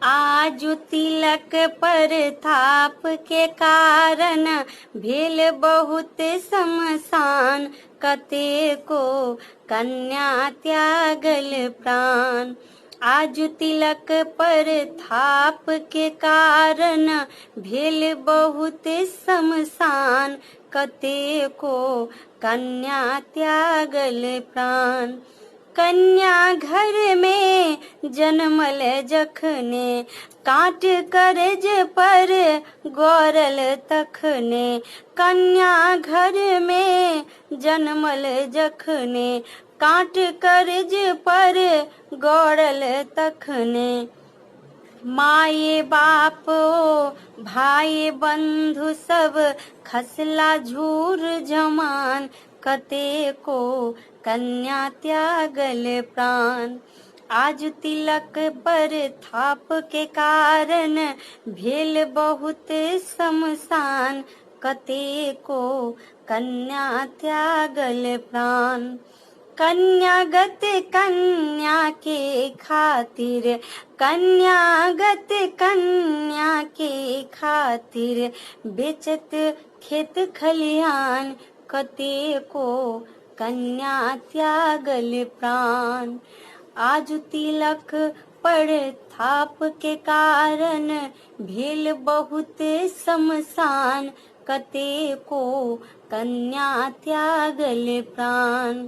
आजु तिलक पर थाप के कारण भेल बहुत शमशान, कतेको कन्या त्यागल प्राण। आजु तिलक पर थाप के कारण भेल बहुत शमशान, कतेको कन्या त्यागल प्राण। कन्या घर में जन्मल जखने, काट करज पर गौरल तखने। कन्या घर में जन्मल जखने, काट करज पर गौरल तखने। माये बाप भाई बंधु सब खसला झूर जमान, कतेको कन्या त्यागल प्राण। आज तिलक पर थाप के कारण भेल बहुत शमशान, कतेको कन्या त्यागल प्राण। कन्यागत कन्या के खातिर, कन्यागत कन्या के खातिर बेचत खेत खलिहान, कतेको कन्या त्यागल प्राण। आज तिलक पर थाप के कारण भेल बहुत शमशान, कतेको कन्या त्यागल प्राण।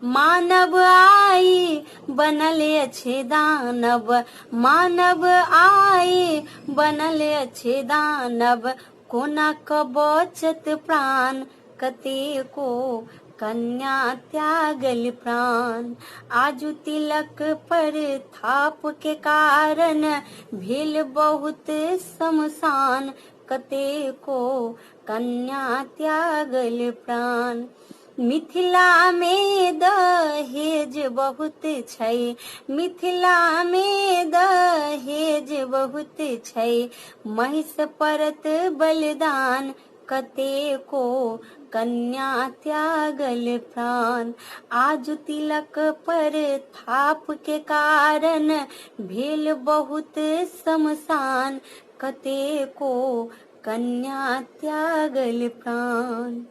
मानव आई बनल अच्छे दानव, मानव आई बनल अच्छे दानव, कोना क बचत प्राण, कतेको कन्या त्यागल प्राण। आजु तिलक पर थाप के कारण भेल बहुत शमशान, कतेको कन्या त्यागल प्राण। मिथिला में दहेज बहुत छै, मिथिला में दहेज बहुत छै, महिष परत बलिदान, कतेको कन्या त्यागल प्राण। आज तिलक पर थाप के कारण भेल बहुत शमशान, कतेको कन्या त्यागल प्राण।